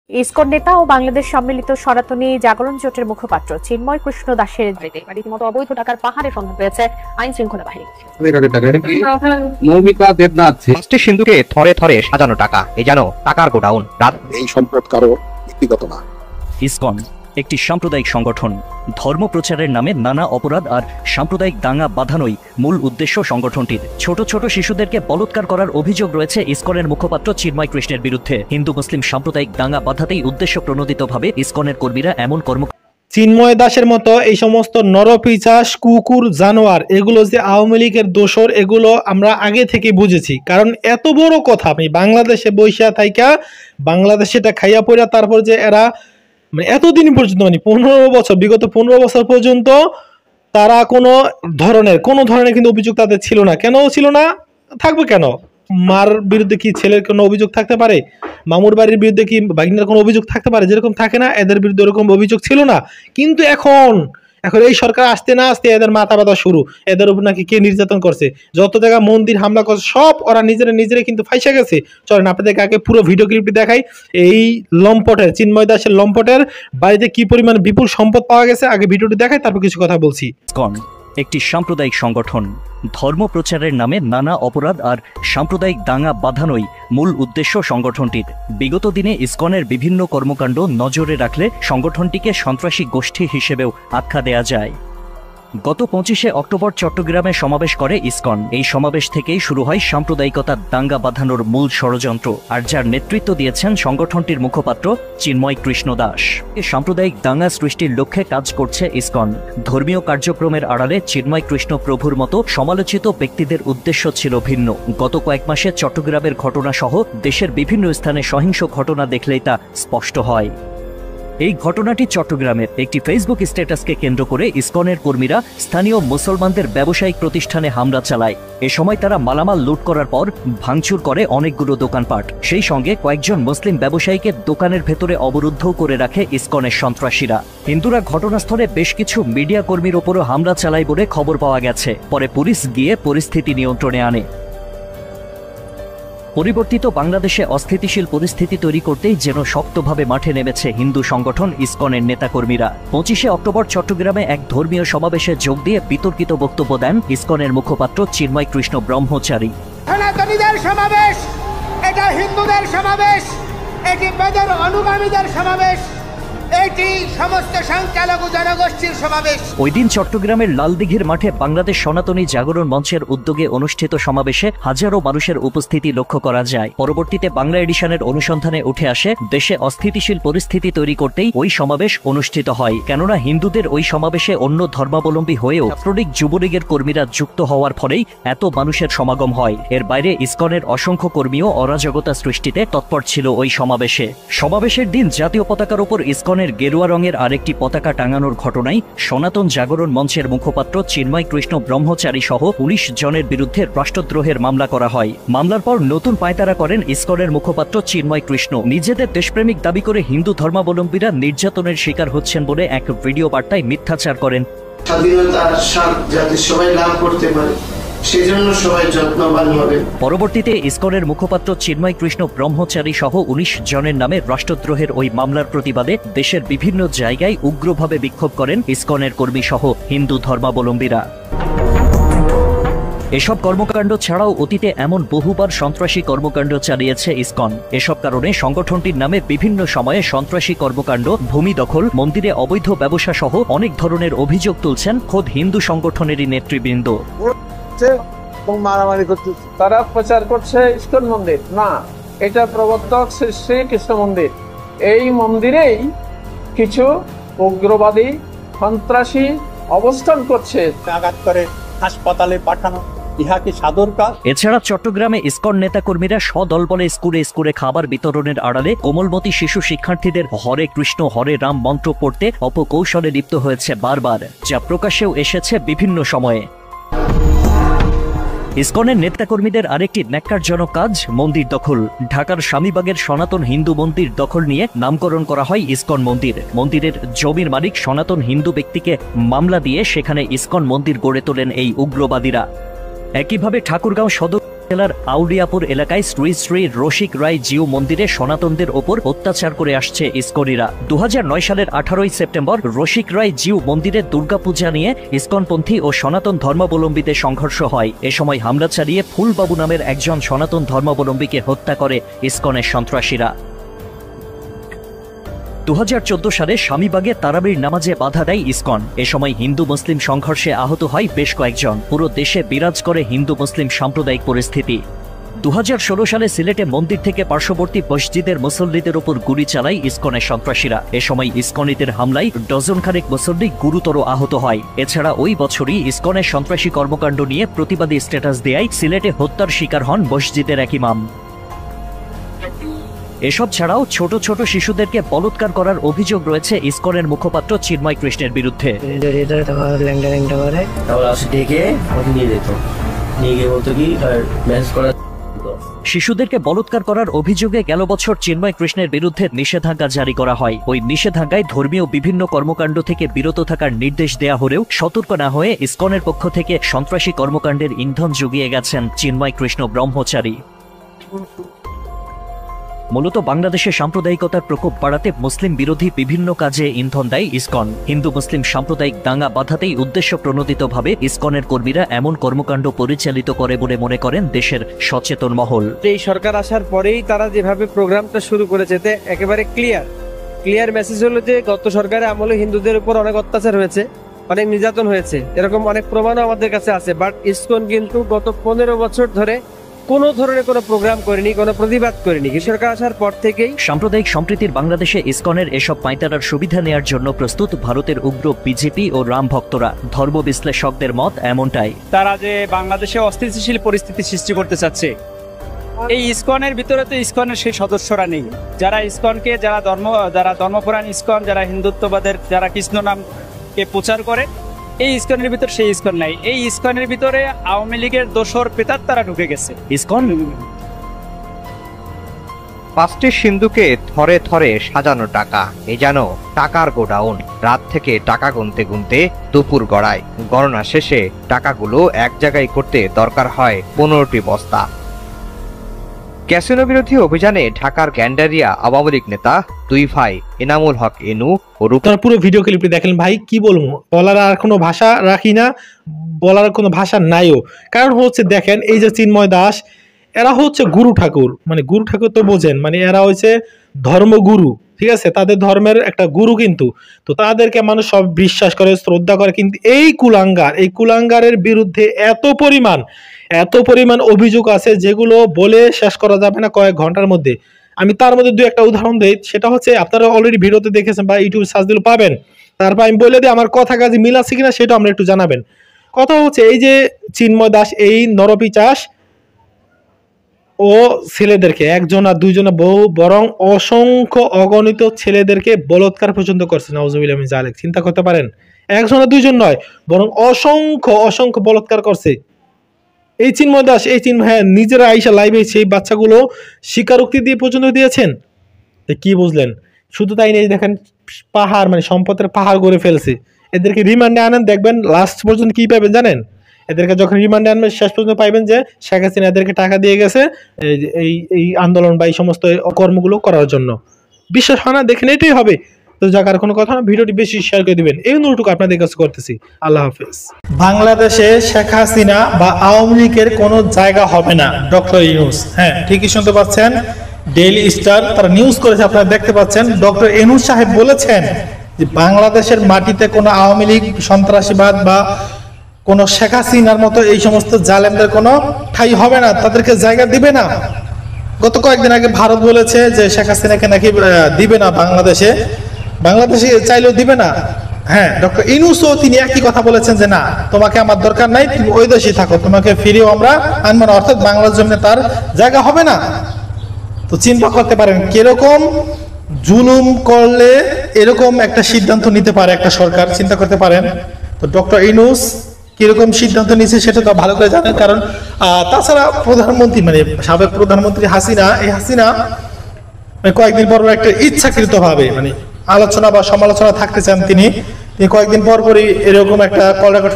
ISKCON নেতা ও বাংলাদেশ সম্মিলিত সনাতনী জাগরণ জোটের মুখপাত্র চিন্ময় কৃষ্ণ দাসের রীতিমতো অবৈধ টাকার পাহাড়ে সন্ধান পেয়েছে আইন শৃঙ্খলা বাহিনী। পাঁচটি সিন্ধুকে থরে থরে সাজানো টাকা, এ যেন টাকার গোডাউন। এই সম্পদ কারো ব্যক্তিগত না। ইসকন একটি সাম্প্রদায়িক সংগঠন। ধর্ম প্রচারের নামে নানা অপরাধ আর সাম্প্রদায়িক দাঙ্গা বাঁধানোই মূল উদ্দেশ্য সংগঠনটির। ছোট ছোট শিশুদেরকে বলৎকার করার অভিযোগ রয়েছে ইসকনের মুখপাত্র চিন্ময় কৃষ্ণের বিরুদ্ধে। হিন্দু মুসলিম সাম্প্রদায়িক দাঙ্গা বাঁধাতেই উদ্দেশ্য প্রণোদিতভাবে ইসকনের কর্মীরা এমন কর্ম। চিন্ময় দাসের মতো এই সমস্ত নরপিচাস কুকুর জানোয়ার এগুলো যে আওয়ামী লীগের দোসর, এগুলো আমরা আগে থেকে বুঝেছি। কারণ এত বড় কথা, আমি বাংলাদেশে বৈশা থাইকা বাংলাদেশে এটা খাইয়া পড়া, তারপর যে এরা এতদিন পর্যন্ত বিগত 15 বছর পর্যন্ত তারা কোনো ধরনের কিন্তু অভিযোগ তাদের ছিল না। কেন ছিল না, থাকবে কেন? মার বিরুদ্ধে কি ছেলের কোনো অভিযোগ থাকতে পারে? মামুর বাড়ির বিরুদ্ধে কি ভাগিনার কোনো অভিযোগ থাকতে পারে? যেরকম থাকে না, এদের বিরুদ্ধে এরকম অভিযোগ ছিল না। কিন্তু এখন এই সরকার আসতে না আসতে এদের মাথা ব্যথা শুরু। এদের উপর নাকি কে নির্যাতন করছে, যত জায়গা মন্দির হামলা করছে, সব ওরা নিজেরা কিন্তু ফাইসা গেছে। চলেন আপনাদেরকে আগে পুরো ভিডিও ক্লিপটি দেখাই। এই লম্পটের চিন্ময় দাসের লম্পটের বাড়িতে কি পরিমাণ বিপুল সম্পদ পাওয়া গেছে, আগে ভিডিওটি দেখাই, তারপর কিছু কথা বলছি। ইসকন একটি সাম্প্রদায়িক সংগঠন। ধর্ম প্রচারের নামে নানা অপরাধ আর সাম্প্রদায়িক দাঙ্গা বাঁধানোই মূল উদ্দেশ্য সংগঠনটির। বিগত দিনে ইসকনের বিভিন্ন কর্মকাণ্ড নজরে রাখলে সংগঠনটিকে সন্ত্রাসী গোষ্ঠী হিসেবেও আখ্যা দেয়া যায়। গত 25শে অক্টোবর চট্টগ্রামে সমাবেশ করে ইসকন। এই সমাবেশ থেকেই শুরু হয় সাম্প্রদায়িকতার দাঙ্গা বাঁধানোর মূল ষড়যন্ত্র, আর যার নেতৃত্ব দিয়েছেন সংগঠনটির মুখপাত্র চিন্ময় কৃষ্ণ দাস। এই সাম্প্রদায়িক দাঙ্গা সৃষ্টির লক্ষ্যে কাজ করছে ইসকন। ধর্মীয় কার্যক্রমের আড়ালে চিন্ময় কৃষ্ণ প্রভুর মতো সমালোচিত ব্যক্তিদের উদ্দেশ্য ছিল ভিন্ন। গত কয়েক মাসে চট্টগ্রামের ঘটনা সহ দেশের বিভিন্ন স্থানে সহিংস ঘটনা দেখলেই তা স্পষ্ট হয়। এই ঘটনাটি চট্টগ্রামের একটি ফেসবুক স্ট্যাটাসকে কেন্দ্র করে ইসকনের কর্মীরা স্থানীয় মুসলমানদের ব্যবসায়িক প্রতিষ্ঠানে হামলা চালায়। এ সময় তারা মালামাল লুট করার পর ভাঙচুর করে অনেকগুলো দোকানপাট। সেই সঙ্গে কয়েকজন মুসলিম ব্যবসায়ীকে দোকানের ভেতরে অবরুদ্ধ করে রাখে ইসকনের সন্ত্রাসীরা। হিন্দুরা ঘটনাস্থলে বেশ কিছু মিডিয়া কর্মীর ওপরও হামলা চালায় বলে খবর পাওয়া গেছে। পরে পুলিশ গিয়ে পরিস্থিতি নিয়ন্ত্রণে আনে। পরিবর্তিত বাংলাদেশে অস্থিতিশীল পরিস্থিতি তৈরি করতেই যেন শক্তভাবে মাঠে নেমেছে হিন্দু সংগঠন ইসকনের নেতাকর্মীরা। 25শে অক্টোবর চট্টগ্রামে এক ধর্মীয় সমাবেশে যোগ দিয়ে বিতর্কিত বক্তব্য দেন ইসকনের মুখপাত্র চিন্ময় কৃষ্ণ ব্রহ্মচারী। সনাতনীদের সমাবেশ, এটা হিন্দুদের সমাবেশ, এটি বেদের অনুগামীদের সমাবেশ, এটি সমস্ত সংখ্যালঘু জনগোষ্ঠীর সমাবেশ। ওই দিন চট্টগ্রামের লালদিঘির মাঠে বাংলাদেশ সনাতনী জাগরণ মঞ্চের উদ্যোগে অনুষ্ঠিত সমাবেশে হাজারো মানুষের উপস্থিতি লক্ষ্য করা যায়। পরবর্তীতে বাংলা এডিশনের অনুসন্ধানে উঠে আসে দেশে অস্থিতিশীল পরিস্থিতি তৈরি করতেই ওই সমাবেশ অনুষ্ঠিত হয়। কেননা হিন্দুদের ওই সমাবেশে অন্য ধর্মাবলম্বী হয়েও ছাত্রলীগ যুবলীগের কর্মীরা যুক্ত হওয়ার ফলেই এত মানুষের সমাগম হয়। এর বাইরে ইসকনের অসংখ্য কর্মীও অরাজকতা সৃষ্টিতে তৎপর ছিল ওই সমাবেশের দিন জাতীয় পতাকার উপর ইসকন গেরুয়া রঙের আরেকটি পতাকা টাঙানোর ঘটনায় সনাতন জাগরণ মঞ্চের মুখপাত্র চিন্ময় কৃষ্ণ ব্রহ্মচারী সহ 19 জনের বিরুদ্ধে রাষ্ট্রদ্রোহের মামলা করা হয়। মামলার পর নতুন পায়তারা করেন ইসকনের মুখপাত্র চিন্ময় কৃষ্ণ। নিজেদের দেশপ্রেমিক দাবি করে হিন্দু ধর্মাবলম্বীরা নির্যাতনের শিকার হচ্ছেন বলে এক ভিডিও বার্তায় মিথ্যাচার করেন। স্বাধীনতার স্বাদ যাতে সবাই লাভ করতে পারে, সেজন্য সবাই যত্নবান হবে। পরবর্তীতে ইসকনের মুখপাত্র চিন্ময় কৃষ্ণ ব্রহ্মচারী সহ 19 জনের নামে রাষ্ট্রদ্রোহের ওই মামলার প্রতিবাদে দেশের বিভিন্ন জায়গায় উগ্রভাবে বিক্ষোভ করেন ইসকনের কর্মী সহ হিন্দু ধর্মাবলম্বীরা। এসব কর্মকাণ্ড ছাড়াও অতীতে এমন বহুবার সন্ত্রাসী কর্মকাণ্ড চালিয়েছে ইসকন। এসব কারণে সংগঠনটির নামে বিভিন্ন সময়ে সন্ত্রাসী কর্মকাণ্ড, ভূমি দখল, মন্দিরে অবৈধ ব্যবসা সহ অনেক ধরনের অভিযোগ তুলছেন খোদ হিন্দু সংগঠনেরই নেতৃবৃন্দ। মারামারি করছে, তারা প্রচার করছে ইসকন মন্দির না, এটা প্রবর্তক শ্রী শ্রীকৃষ্ণ মন্দির। এই মন্দিরেই কিছু উগ্রবাদী সন্ত্রাসী অবস্থান করছে, আঘাত করে হাসপাতালে পাঠানো, ইহা কি সাধুর কাজ? এছাড়া চট্টগ্রামে ইসকন নেতাকর্মীরা সদলবলে স্কুলে খাবার বিতরণের আড়ালে কোমলমতি শিশু শিক্ষার্থীদের হরে কৃষ্ণ হরে রাম মন্ত্র পড়তে অপকৌশলে লিপ্ত হয়েছে বারবার, যা প্রকাশেও এসেছে বিভিন্ন সময়ে। ইসকনের নেতাকর্মীদের আরেকটি ন্যাক্কারজনক কাজ মন্দির দখল। ঢাকার স্বামীবাগের সনাতন হিন্দু মন্দির দখল নিয়ে নামকরণ করা হয় ইসকন মন্দির। মন্দিরের জমির মালিক সনাতন হিন্দু ব্যক্তিকে মামলা দিয়ে সেখানে ইসকন মন্দির গড়ে তোলেন এই উগ্রবাদীরা। একইভাবে ঠাকুরগাঁও সদর জেলার আউলিয়াপুর এলাকায় শ্রী শ্রী রসিক রায় জিউ মন্দিরে সনাতনদের ওপর অত্যাচার করে আসছে ইসকনিরা। 2009 সালের 18 সেপ্টেম্বর রসিক রায় জিউ মন্দিরে দুর্গাপূজা নিয়ে ইসকনপন্থী ও সনাতন ধর্মাবলম্বীদের সংঘর্ষ হয়। এ সময় হামলা চালিয়ে ফুলবাবু নামের একজন সনাতন ধর্মাবলম্বীকে হত্যা করে ইসকনের সন্ত্রাসীরা। 2014 সালে স্বামীবাগে তারাবির নামাজে বাধা দেয় ইসকন। এ সময় হিন্দু মুসলিম সংঘর্ষে আহত হয় বেশ কয়েকজন। পুরো দেশে বিরাজ করে হিন্দু মুসলিম সাম্প্রদায়িক পরিস্থিতি। 2016 সালে সিলেটে মন্দির থেকে পার্শ্ববর্তী মসজিদের মুসল্লিদের উপর গুলি চালায় ইসকনের সন্ত্রাসীরা। এ সময় ইসকনিদের হামলায় ডজন খানেক মুসল্লি গুরুতর আহত হয়। এছাড়া ওই বছরই ইসকনের সন্ত্রাসী কর্মকাণ্ড নিয়ে প্রতিবাদী স্ট্যাটাস দেয় সিলেটে হত্যার শিকার হন মসজিদের এক ইমাম। এসব ছাড়াও ছোট ছোট শিশুদেরকে বলৎকার করার অভিযোগ রয়েছে ইসকনের মুখপাত্র চিন্ময় কৃষ্ণের বিরুদ্ধে। শিশুদেরকে বলৎকার করার অভিযোগে গেল বছর চিন্ময় কৃষ্ণের বিরুদ্ধে নিষেধাজ্ঞা জারি করা হয়। ওই নিষেধাজ্ঞায় ধর্মীয় বিভিন্ন কর্মকাণ্ড থেকে বিরত থাকার নির্দেশ দেয়া হলেও সতর্ক না হয়ে ইসকনের পক্ষ থেকে সন্ত্রাসী কর্মকাণ্ডের ইন্ধন জুগিয়ে গেছেন চিন্ময় কৃষ্ণ ব্রহ্মচারী। মূলত বাংলাদেশে সাম্প্রদায়িকতার প্রকোপ বাড়াতে মুসলিম বিরোধী বিভিন্ন কাজে ইন্ধন দেয় ইসকন। হিন্দু মুসলিম সাম্প্রদায়িক দাঙ্গা বাধাতেই উদ্দেশ্য প্রণোদিতভাবে ইসকনের কর্মীরা এমন কর্মকাণ্ড পরিচালিত করে বলে মনে করেন দেশের সচেতন মহল। এই সরকার আসার পরেই তারা যেভাবে প্রোগ্রামটা শুরু করেছে একেবারে ক্লিয়ার মেসেজ হলো যে গত সরকারের আমলে হিন্দুদের উপর অনেক অত্যাচার হয়েছে, অনেক নির্যাতন হয়েছে, এরকম অনেক প্রমাণও আমাদের কাছে আছে। বাট ইসকন কিন্তু গত 15 বছর ধরে কোনো ধরনের কোনো প্রোগ্রাম করেনি, কোনো প্রতিবাদ করেনি। সরকার আসার পর থেকেই সাম্প্রদায়িক সম্প্রীতির বাংলাদেশে ইসকনের এসব পাঁয়তারার সুবিধা নেয়ার জন্য প্রস্তুত ভারতের উগ্র বিজেপি ও রাম ভক্তরা। ধর্ম বিশ্লেষকদের মত এমনটাই। তারা যে বাংলাদেশে অস্থিতিশীল পরিস্থিতি সৃষ্টি করতে চাচ্ছে, এই ইসকনের ভিতরে তো ইসকনের সেই সদস্যরা নেই যারা ইসকনকে, যারা ধর্মপুরাণ ইসকন, যারা হিন্দুত্ববাদের, যারা কৃষ্ণ নামকে প্রচার করে, এই ইসকনের ভিতর সেই ইসকন নাই। এই ইসকনের ভিতরে আওয়ামী লীগের দোসর প্রেতাত্মারা ঢুকে গেছে। ইসকন 5টি সিন্ধুকে থরে থরে সাজানো টাকা, এ যেন টাকার গোডাউন। রাত থেকে টাকা গুনতে গুনতে দুপুর গড়ায়। গণনা শেষে টাকাগুলো এক জায়গায় করতে দরকার হয় 15টি বস্তা। ক্যাসিনো বিরোধী অভিযানে ঢাকার গ্যান্ডারিয়া আওয়ামী লীগ নেতা দুই ভাই এনামুল হক এনু ও আপনারা পুরো ভিডিও ক্লিপটি দেখেন। ভাই কি বলবো, বলার আর কোনো ভাষা রাখি না, বলার কোনো ভাষা নাইও। কারণ হচ্ছে দেখেন, এই যে চিন্ময় দাস, এরা হচ্ছে গুরু ঠাকুর, মানে গুরু ঠাকুর তো বোঝেন, মানে এরা হচ্ছে ধর্মগুরু, ঠিক আছে, তাদের ধর্মের একটা গুরু। কিন্তু তো তাদেরকে মানুষ সব বিশ্বাস করে, শ্রদ্ধা করে। কিন্তু এই কুলাঙ্গারের বিরুদ্ধে এত পরিমাণ অভিযোগ আছে যেগুলো বলে শেষ করা যাবে না কয়েক ঘন্টার মধ্যে। আমি তার মধ্যে দু একটা উদাহরণ দিই। সেটা হচ্ছে, আপনারা অলরেডি ভিডিওতে দেখেছেন বা ইউটিউব সার্চ দিলে পাবেন। তারপর আমি বলে দিই আমার কথা কাজে মিল আছে কিনা, সেটা আমরা একটু জানাবেন। কথা হচ্ছে, এই যে চিন্ময় দাস এই নরপিচাস ও ছেলেদেরকে, একজন আর দুইজনে বহু বরং অসংখ্য অগণিত ছেলেদেরকে বলৎকার পর্যন্ত করছে। নাউজুবিল্লাহ মিন যালিক। চিন্তা করতে পারেন, একজন আর দুইজন নয়, বরং অসংখ্য বলৎকার করছে এই চিন্ময় দাস। হ্যাঁ, নিজেরা আইসা লাইভে সেই বাচ্চাগুলো স্বীকারোক্তি দিয়ে পর্যন্ত দিয়েছেন। কি বুঝলেন? শুধু তাই নেই, দেখেন পাহাড়, মানে সম্পদের পাহাড় গড়ে ফেলছে। এদেরকে রিমান্ডে আনেন, দেখবেন লাস্ট পর্যন্ত কি পাবেন জানেন? এদেরকে যখন রিমান্ডে আনবেন, শেষ পর্যন্ত পাইবেন যে শেখ হাসিনা এদেরকে টাকা দিয়ে গেছে এই আন্দোলন বা এই সমস্ত কর্মগুলো করার জন্য। বিশ্বাস হয় না? দেখেন, এটাই হবে। তো যাকার কোনো কথা না, ভিডিওটি বেশি শেয়ার করে দিবেন, এই অনুরোধটুকু আপনাদের কাছে করতেছি। আল্লাহ হাফেজ। বাংলাদেশে শেখ হাসিনা বা আওয়ামী লীগের কোনো জায়গা হবে না, ডক্টর ইউনূস। হ্যাঁ, ঠিকই শুনতে পাচ্ছেন। ডেইলি স্টার তারা নিউজ করেছে, আপনারা দেখতে পাচ্ছেন। ডক্টর ইউনূস সাহেব বলেছেন যে বাংলাদেশের মাটিতে কোনো আওয়ামী লীগ, সন্ত্রাসীবাদ বা কোনো শেখ হাসিনার মতো এই সমস্ত জালেমদের কোনো ঠাঁই হবে না, তাদেরকে জায়গা দিবে না। গত কয়েকদিন আগে ভারত বলেছে যে শেখ হাসিনাকে নাকি দিবে না বাংলাদেশে চাইলেও দিবে না। হ্যাঁ, ডক্টর ইউনূসও তিনি একই কথা বলেছেন যে না, তোমাকে আমার দরকার নাই, তুমি ওই দেশেই থাকো, তোমাকে ফিরেও আমরা আনবো না, অর্থাৎ বাংলার জমিনে তার জায়গা হবে না। তো চিন্তা করতে পারেন কিরকম জুলুম করলে এরকম একটা সিদ্ধান্ত নিতে পারে একটা সরকার, চিন্তা করতে পারেন। তো ডক্টর ইউনূস কিরকম সিদ্ধান্ত নিয়েছে সেটা তো ভালো করে জানেন। কারণ তাছাড়া প্রধানমন্ত্রী, মানে সাবেক প্রধানমন্ত্রী হাসিনা, এই হাসিনা কয়েকদিন পর একটা ইচ্ছাকৃত ভাবে মানে আলোচনা বা সমালোচনা থাকতে চান তিনি কয়েকদিন পর পরই এরকম একটা কল রেকর্ড